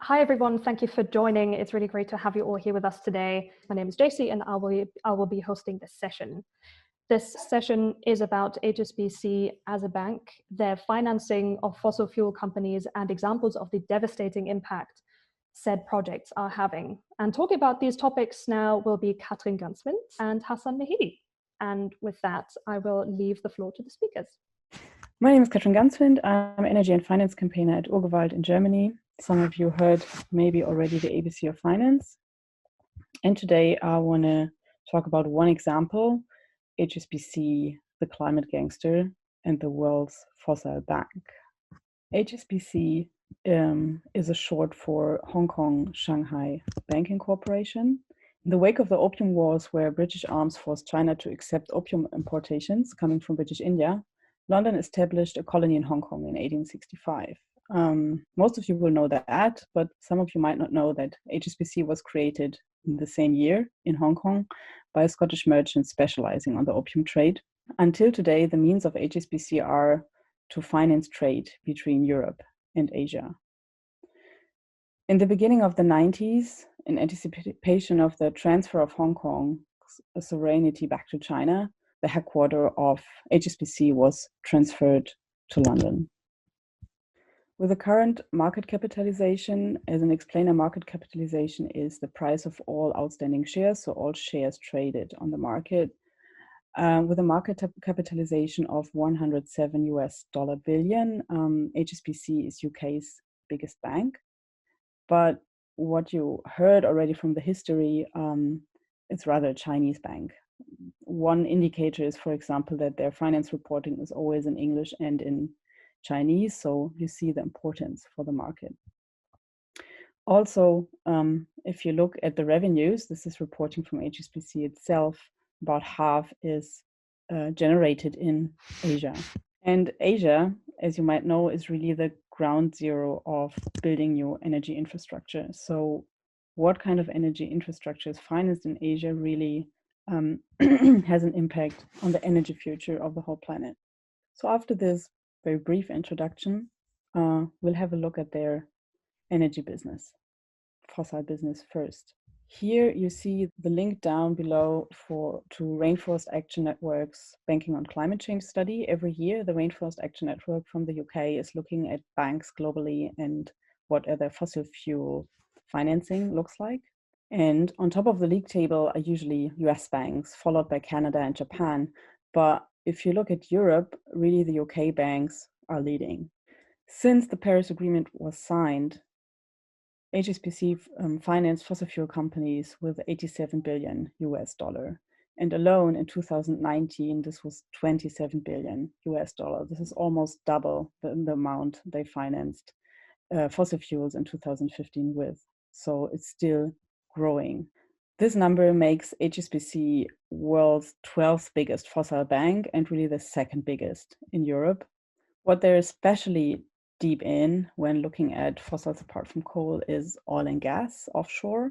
Hi everyone, thank you for joining. It's really great to have you all here with us today. My name is JC and I will be hosting this session. This session is about HSBC as a bank, their financing of fossil fuel companies and examples of the devastating impact said projects are having. And talking about these topics now will be Katrin Ganswindt and Hassan Mehedi. And with that, I will leave the floor to the speakers. My name is Katrin Ganswindt. I'm Energy and Finance Campaigner at Urgewald in Germany. Some of you heard maybe already the ABC of Finance. And today I want to talk about one example, HSBC, the climate gangster, and the world's fossil bank. HSBC is a short for Hong Kong Shanghai Banking Corporation. In the wake of the Opium Wars, where British arms forced China to accept opium importations coming from British India, London established a colony in Hong Kong in 1865. Most of you will know that, but some of you might not know that HSBC was created in the same year in Hong Kong by a Scottish merchant specializing on the opium trade. Until today, the means of HSBC are to finance trade between Europe and Asia. In the beginning of the 90s, in anticipation of the transfer of Hong Kong's sovereignty back to China, the headquarters of HSBC was transferred to London. With the current market capitalization, as an explainer, market capitalization is the price of all outstanding shares, so all shares traded on the market. With a market capitalization of $107 billion, HSBC is UK's biggest bank. But what you heard already from the history, it's rather a Chinese bank. One indicator is, for example, that their finance reporting is always in English and in Chinese, so you see the importance for the market. Also, if you look at the revenues, this is reporting from HSBC itself, about half is generated in Asia. And Asia, as you might know, is really the ground zero of building new energy infrastructure. So what kind of energy infrastructure is financed in Asia really has an impact on the energy future of the whole planet. So after this very brief introduction, we'll have a look at their energy business, fossil business first. Here you see the link down below to Rainforest Action Network's Banking on Climate Change study. Every year, the Rainforest Action Network from the UK is looking at banks globally and what their fossil fuel financing looks like. And on top of the league table are usually US banks, followed by Canada and Japan. But if you look at Europe, really the UK banks are leading. Since the Paris Agreement was signed, HSBC financed fossil fuel companies with $87 billion. And alone in 2019, this was $27 billion. This is almost double the amount they financed fossil fuels in 2015 with. So it's still growing. This number makes HSBC world's 12th biggest fossil bank and really the second biggest in Europe. What they're especially deep in when looking at fossils apart from coal is oil and gas offshore.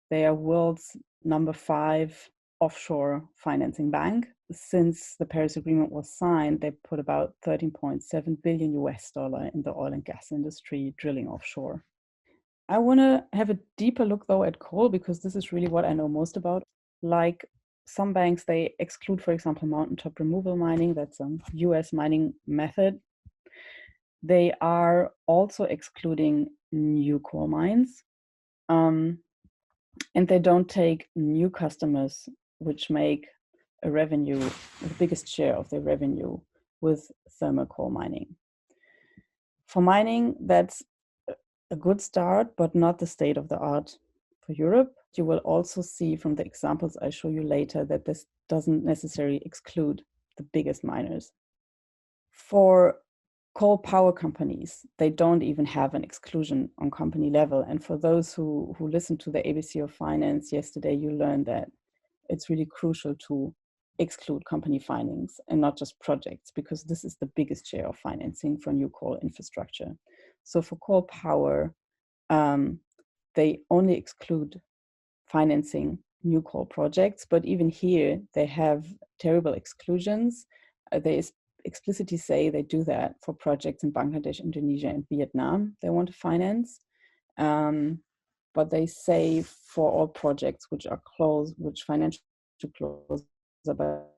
They are world's number 5 offshore financing bank. Since the Paris Agreement was signed, they put about $13.7 billion in the oil and gas industry drilling offshore. I want to have a deeper look though at coal because this is really what I know most about. Like some banks, they exclude, for example, mountaintop removal mining. That's a US mining method. They are also excluding new coal mines. And they don't take new customers, which make a revenue, the biggest share of their revenue with thermal coal mining. For mining, that's a good start, but not the state of the art for Europe. You will also see from the examples I show you later that this doesn't necessarily exclude the biggest miners. For coal power companies, they don't even have an exclusion on company level. And for those who listened to the ABC of Finance yesterday, you learned that it's really crucial to exclude company finance and not just projects, because this is the biggest share of financing for new coal infrastructure. So for coal power, they only exclude financing new coal projects, but even here they have terrible exclusions. They explicitly say they do that for projects in Bangladesh, Indonesia, and Vietnam they want to finance. But they say for all projects which are closed, which financially close about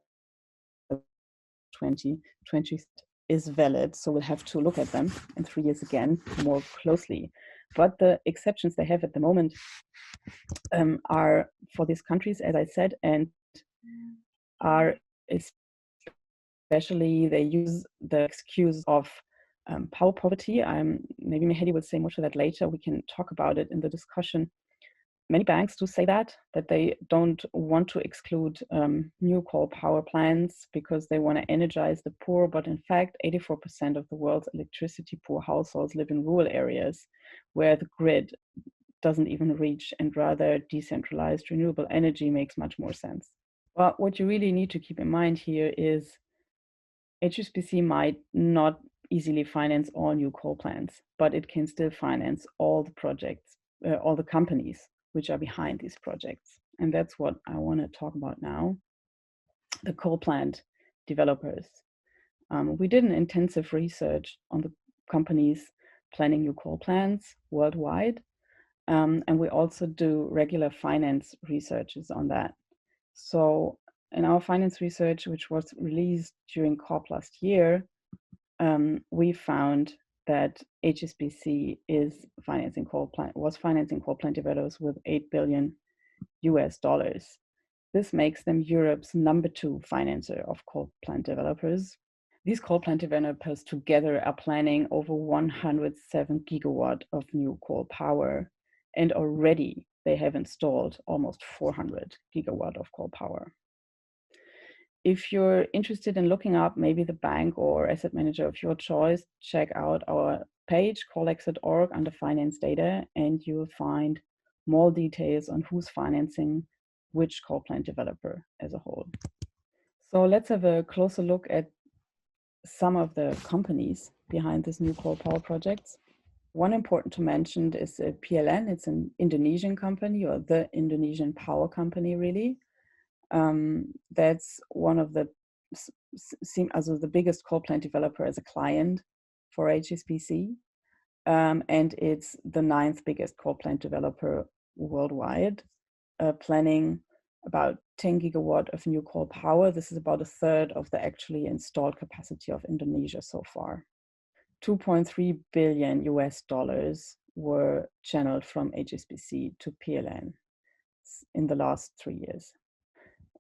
2020 is valid. So we'll have to look at them in 3 years again more closely. But the exceptions they have at the moment are for these countries, as I said, and are especially they use the excuse of power poverty. Maybe Mehedi will say more to that later. We can talk about it in the discussion. Many banks do say that they don't want to exclude new coal power plants because they want to energize the poor. But in fact, 84% of the world's electricity poor households live in rural areas where the grid doesn't even reach, and rather decentralized renewable energy makes much more sense. But what you really need to keep in mind here is HSBC might not easily finance all new coal plants, but it can still finance all the projects, all the companies which are behind these projects. And that's what I want to talk about now. The coal plant developers. We did an intensive research on the companies planning new coal plants worldwide. And we also do regular finance researches on that. So in our finance research, which was released during COP last year, we found that HSBC was financing coal plant developers with $8 billion. This makes them Europe's #2 financer of coal plant developers. These coal plant developers together are planning over 107 gigawatt of new coal power, and already they have installed almost 400 gigawatt of coal power. If you're interested in looking up maybe the bank or asset manager of your choice, check out our page, coalex.org, under finance data, and you'll find more details on who's financing which coal plant developer as a whole. So let's have a closer look at some of the companies behind this new coal power projects. One important to mention is PLN. It's an Indonesian company, or the Indonesian power company, really. That's one of the biggest coal plant developer as a client for HSBC. And it's the 9th biggest coal plant developer worldwide, planning about 10 gigawatt of new coal power. This is about a third of the actually installed capacity of Indonesia so far. $2.3 billion were channeled from HSBC to PLN in the last 3 years.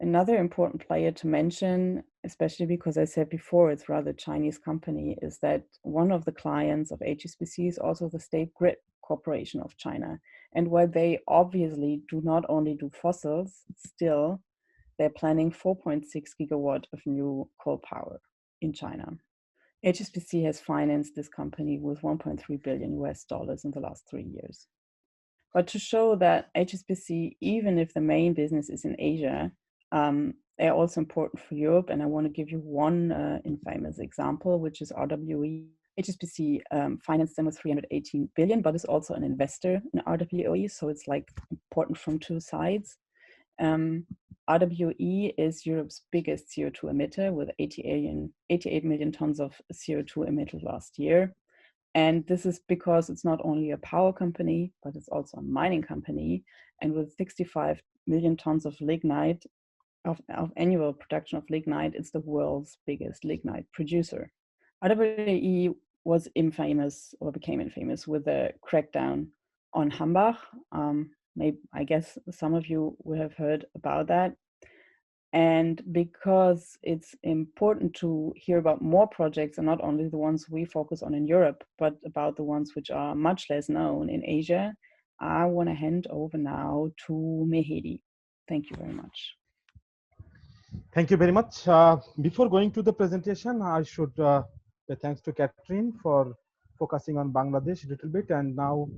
Another important player to mention, especially because I said before it's rather a Chinese company, is that one of the clients of HSBC is also the State Grid Corporation of China. And while they obviously do not only do fossils, still they're planning 4.6 gigawatt of new coal power in China. HSBC has financed this company with $1.3 billion in the last 3 years. But to show that HSBC, even if the main business is in Asia, they're also important for Europe. And I want to give you one infamous example, which is RWE. HSBC financed them with 318 billion, but is also an investor in RWE. So it's like important from two sides. RWE is Europe's biggest CO2 emitter with 88 million tons of CO2 emitted last year. And this is because it's not only a power company, but it's also a mining company. And with 65 million tons of lignite, of annual production of lignite, it's the world's biggest lignite producer. RWE was infamous, or became infamous, with the crackdown on Hambach. I guess some of you will have heard about that. And because it's important to hear about more projects, and not only the ones we focus on in Europe, but about the ones which are much less known in Asia, I want to hand over now to Mehedi. Thank you very much. Thank you very much. Before going to the presentation, I should say thanks to Katrin for focusing on Bangladesh a little bit. And now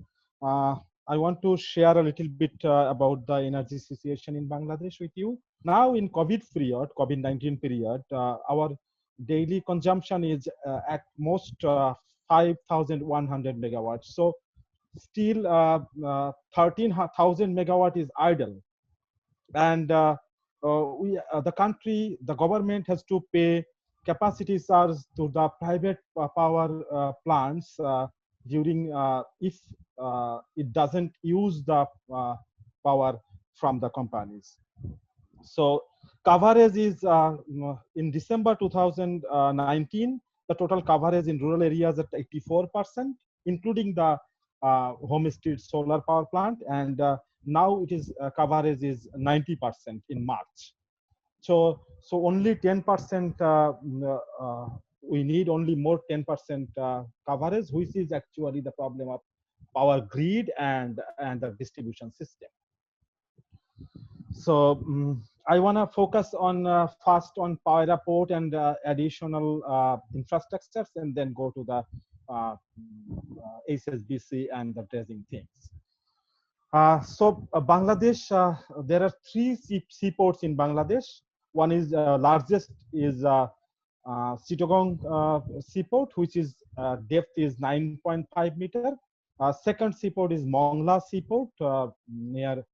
I want to share a little bit about the energy situation in Bangladesh with you. Now in COVID-19 period, our daily consumption is at most 5,100 megawatts. So still 13,000 megawatt is idle. And the government has to pay capacity charge to the private power plants during if it doesn't use the power from the companies. So coverage is in December 2019, the total coverage in rural areas at 84%, including the home street solar power plant, and now it is coverage is 90% in March. So only 10%. We need only more 10% coverage, which is actually the problem of power grid and the distribution system. So I want to focus on first on PAYRA port and additional infrastructures, and then go to the HSBC and the dredging things. Bangladesh, there are three seaports in Bangladesh. One is largest is Chittagong seaport, which is depth is 9.5 meter. Second seaport is Mongla seaport near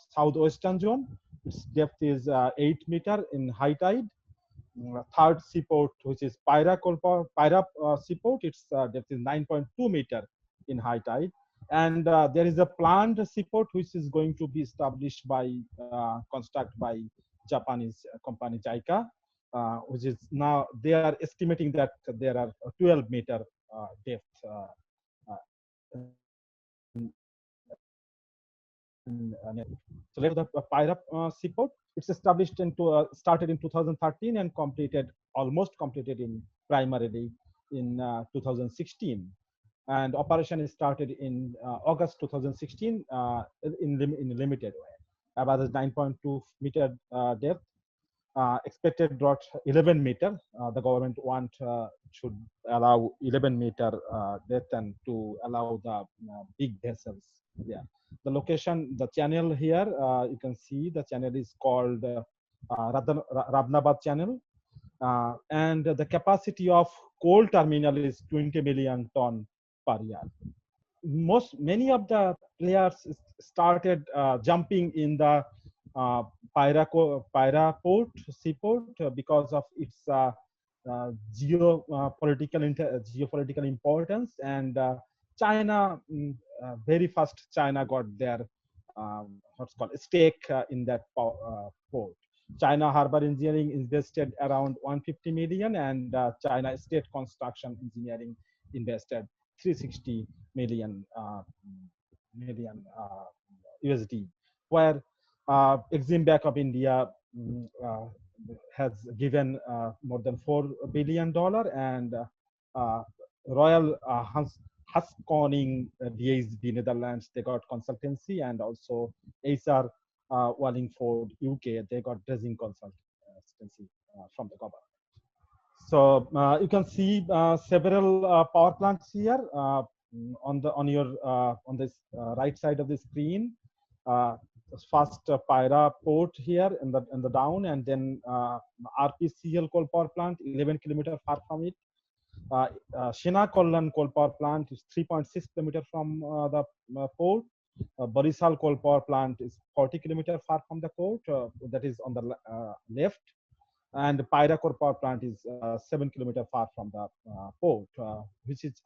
southwestern zone. Its depth is 8 meter in high tide. Third seaport, which is PAYRA seaport, its depth is 9.2 meter in high tide. And there is a planned seaport which is going to be established by construct by Japanese company JICA, which is now they are estimating that there are 12 meter depth. So let's the PAYRA seaport. It's established into started in 2013 and almost completed in primarily in 2016. And operation is started in August 2016 in limited way. About 9.2 meter depth. Expected drought 11 meter. The government should allow 11 meter depth and to allow the big vessels. Yeah. The location, the channel here, you can see the channel is called Rabnabad channel. And the capacity of coal terminal is 20 million ton per year. Many of the players started jumping in the PAYRA port seaport because of its geopolitical importance, and China very fast China got their what's called stake in that port. China Harbor Engineering invested around 150 million, and China State Construction Engineering invested 360 million USD, where Exim Bank of India has given more than $4 billion, and Royal Haskoning DHB Netherlands, they got consultancy, and also HR Wallingford UK, they got dredging consultancy from the government. So you can see several power plants here on this right side of the screen. First PAYRA port here in the down, and then RPCL coal power plant 11 kilometers far from it. Shenakollan coal power plant is 3.6 kilometers from the port. Barisal coal power plant is 40 kilometers far from the port, that is on the left. And PAYRA coal power plant is 7 kilometers far from the port, which is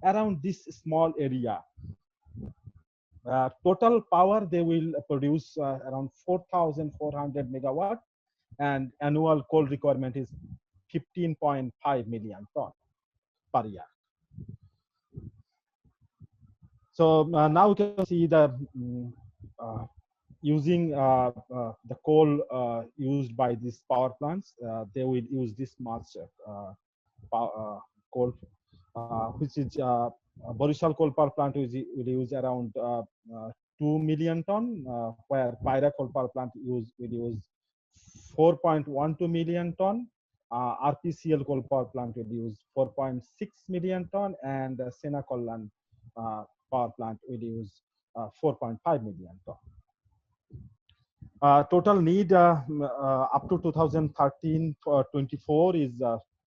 around this small area. Total power they will produce around 4,400 megawatt, and annual coal requirement is 15.5 million ton per year. So now you can see the using the coal used by these power plants. They will use this much coal, which is Barisal coal power plant will use around 2 million ton, where PAYRA coal power plant will use 4.12 million ton. RPCL coal power plant will use 4.6 million ton, and Shenakollan power plant will use 4.5 million ton. Total need up to 2013-24 is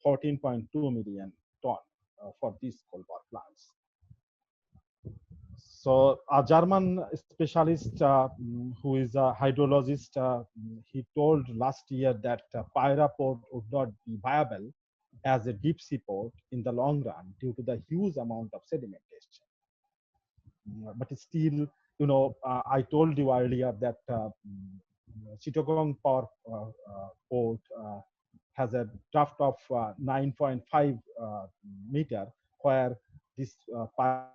14.2 million ton for these coal power plants. So a German specialist who is a hydrologist, he told last year that PAYRA port would not be viable as a deep seaport in the long run due to the huge amount of sedimentation. But still, I told you earlier that Chittagong Power Port has a draft of 9.5 meter, where this power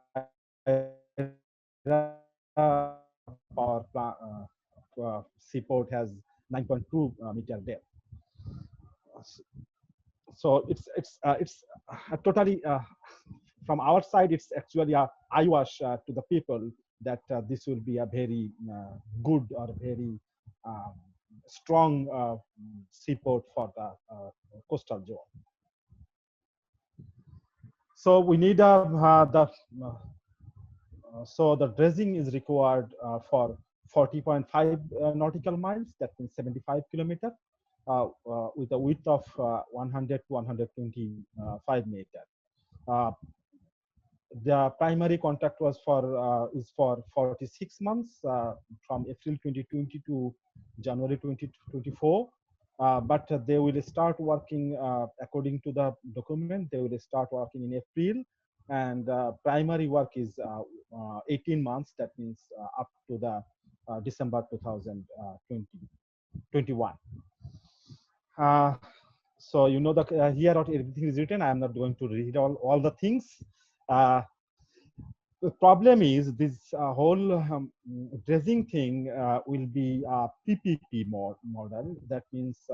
plant, seaport has 9.2 meter depth. So it's totally from our side, it's actually a eyewash to the people that this will be a very good or very strong seaport for the coastal zone. So we need so the dredging is required for 40.5 nautical miles. That means 75 kilometers with a width of 100 to 125 meters. The primary contract was is for 46 months from April 2020 to January 2024. But they will start working according to the document. They will start working in April, and primary work is 18 months. That means up to the December 2021. So here everything is written. I am not going to read all the things. The problem is this whole dredging thing will be a PPP model. That means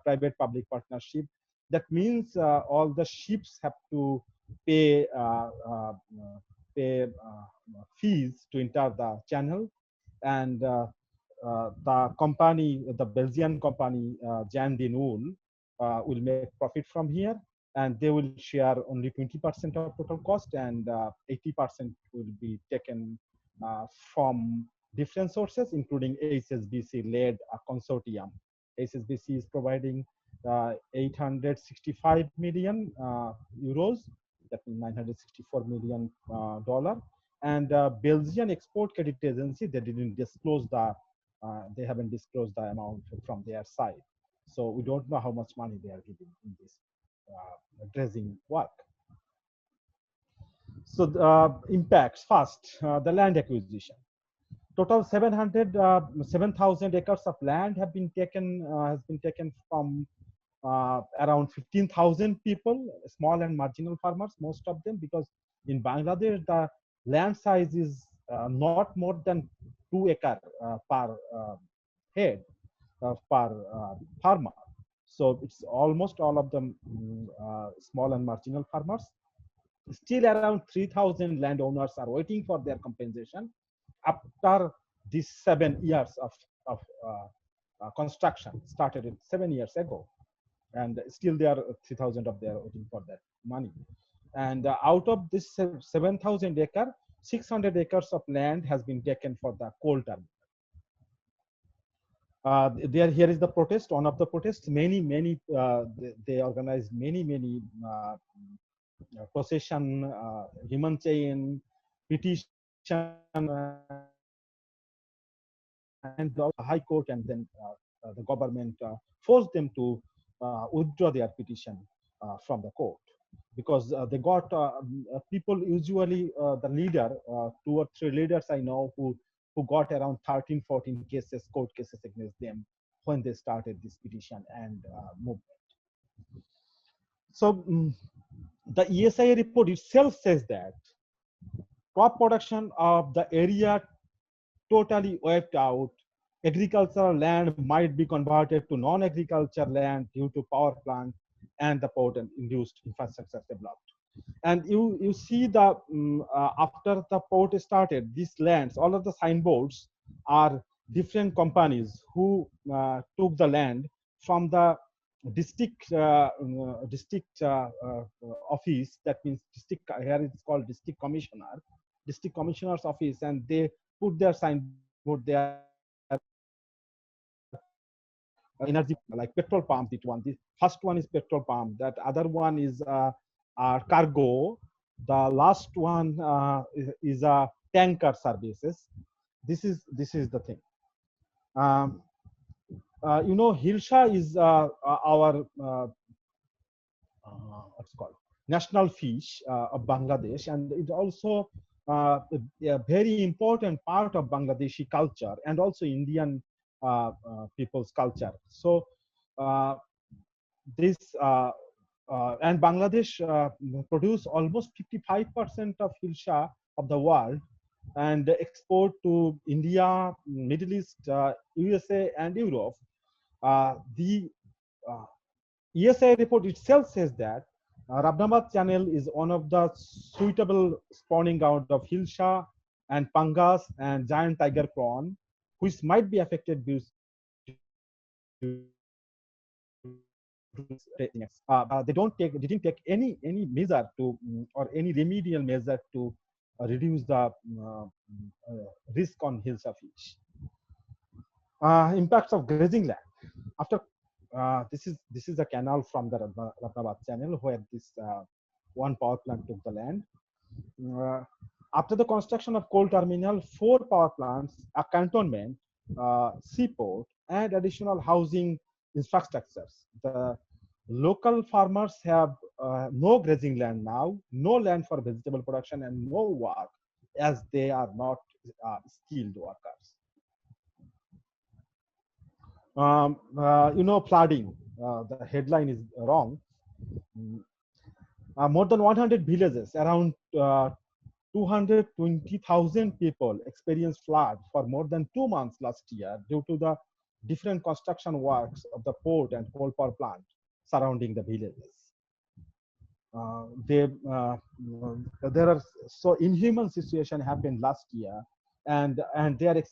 private-public partnership. That means all the ships have to pay fees to enter the channel, and the company, the Belgian company Jan de Nul, will make profit from here, and they will share only 20% of total cost, and 80% will be taken from different sources, including HSBC-led consortium. HSBC is providing 865 million euros, that means $964 million. And Belgian Export Credit Agency, they didn't disclose they haven't disclosed the amount from their side. So we don't know how much money they are giving in this dredging work. So the impacts first, the land acquisition. Total 7,000 acres of land have been taken from around 15,000 people, small and marginal farmers, most of them, because in Bangladesh the land size is not more than 2 acres per head per farmer. So it's almost all of them small and marginal farmers. Still around 3,000 landowners are waiting for their compensation after these 7 years of construction started 7 years ago. And still there are 3,000 of them waiting for that money. And out of this 7,000 acres, 600 acres of land has been taken for the coal terminal. Here is the protest. One of the protests, they organized many procession, human chain, petition, and the High Court, and then the government forced them to withdraw their petition from the court, because they got people, usually the leader, 2 or 3 leaders I know who got around 13, 14 cases, court cases against them when they started this petition and movement. So the ESIA report itself says that crop production of the area totally wiped out. Agricultural land might be converted to non-agriculture land due to power plant and the port and induced infrastructure developed. And you see the after the port started, these lands, all of the signboards are different companies who took the land from the district office. That means district, here it's called district commissioner's office, and they put their signboard there. Energy, like petrol pump, the first one is petrol pump, that other one is cargo, the last one is a tanker services. This is the thing. HILSA is our what's called national fish of Bangladesh, and it also a very important part of Bangladeshi culture and also Indian people's culture. So this and Bangladesh produce almost 55% of HILSA of the world and export to India, Middle East, USA, and Europe. The ESI report itself says that Rabnabad channel is one of the suitable spawning ground of HILSA and Pangas and giant tiger prawn, which might be affected due they didn't take any measure to or any remedial measure to reduce the risk on HILSA fish. Impacts of grazing land. After this is a canal from the Rabnabad channel where this one power plant took the land. After the construction of coal terminal, 4 power plants, a cantonment, seaport, and additional housing infrastructures. The local farmers have no grazing land now, no land for vegetable production, and no work as they are not skilled workers. Flooding. The headline is wrong. More than 100 villages, around 220,000 people experienced flood for more than 2 months last year due to the different construction works of the port and coal power plant surrounding the villages. There are so inhuman situation happened last year, and they are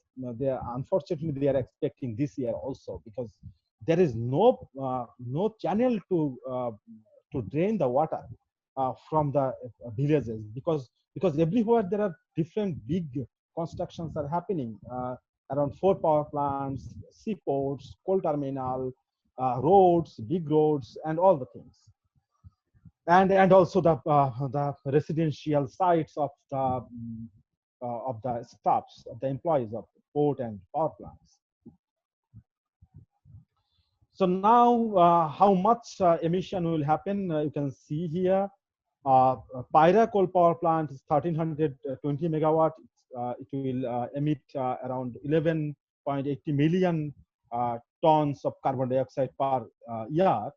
unfortunately they are expecting this year also, because there is no channel to drain the water from the villages, because everywhere there are different big constructions are happening around 4 power plants, seaports, coal terminal, roads, big roads, and all the things. And also the residential sites of the staffs, of the employees of port and power plants. So now, how much emission will happen? You can see here. PAYRA coal power plant is 1320 megawatt. It will emit around 11.80 million tons of carbon dioxide per year.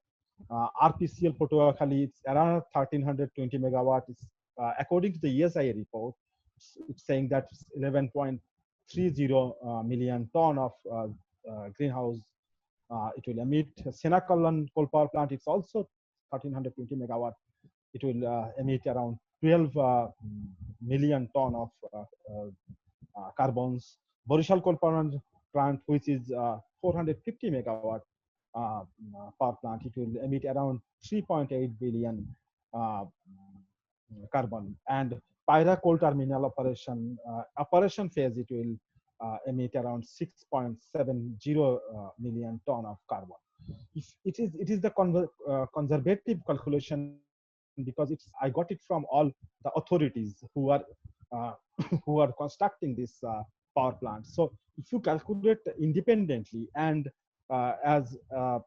RPCL Potuakhali, it's around 1320 megawatt. It's, according to the ESI report, it's saying that 11.30 million ton of greenhouse it will emit. Senakalan coal power plant, it's also 1320 megawatt. It will emit around 12 million ton of carbons. Borishal coal power plant, which is 450 megawatt power plant, it will emit around 3.8 billion carbon. And PAYRA coal terminal operation phase, it will emit around 6.70 million ton of carbon. It is the conservative calculation, because I got it from all the authorities who are who are constructing this power plant. So if you calculate independently and as to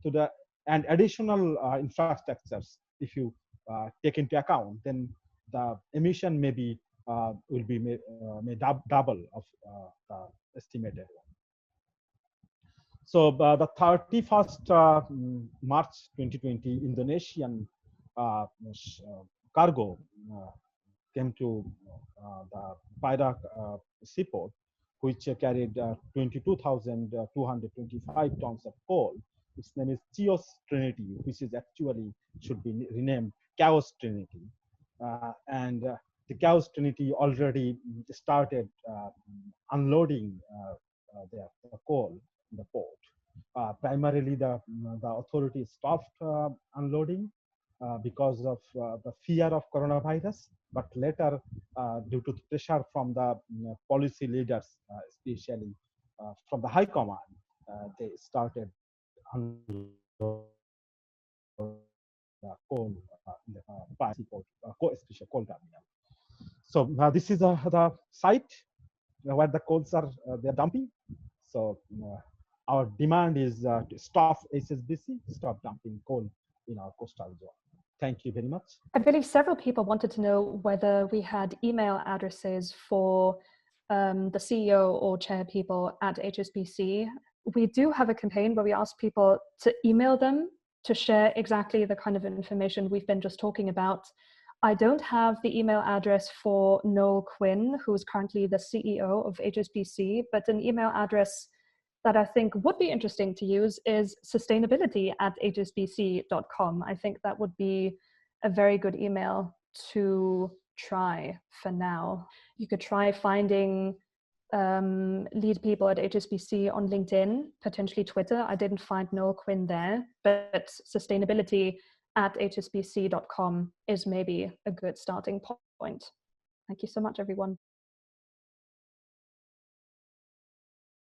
the and additional infrastructures, if you take into account, then the emission maybe will be may double of the estimated one. So the 31st March 2020, Indonesian cargo came to the PAYRA seaport, which carried 22,225 tons of coal. Its name is CHIOS Trinity, which is actually should be renamed CHIOS Trinity. And the CHIOS Trinity already started unloading the coal in the port. Primarily, the authorities stopped unloading because of the fear of coronavirus, but later, due to the pressure from the policy leaders, especially from the high command, they started unloading the coal in the seaport, especially coal terminal. So this is the site where the coals are they're dumping. So our demand is to stop HSBC, stop dumping coal in our coastal zone. Thank you very much. I believe several people wanted to know whether we had email addresses for the CEO or chair people at HSBC. We do have a campaign where we ask people to email them to share exactly the kind of information we've been just talking about. I don't have the email address for Noel Quinn, who is currently the CEO of HSBC, but an email address that I think would be interesting to use is sustainability@hsbc.com. I think that would be a very good email to try for now. You could try finding lead people at HSBC on LinkedIn, potentially Twitter. I didn't find Noel Quinn there, but sustainability@hsbc.com is maybe a good starting point. Thank you so much, everyone.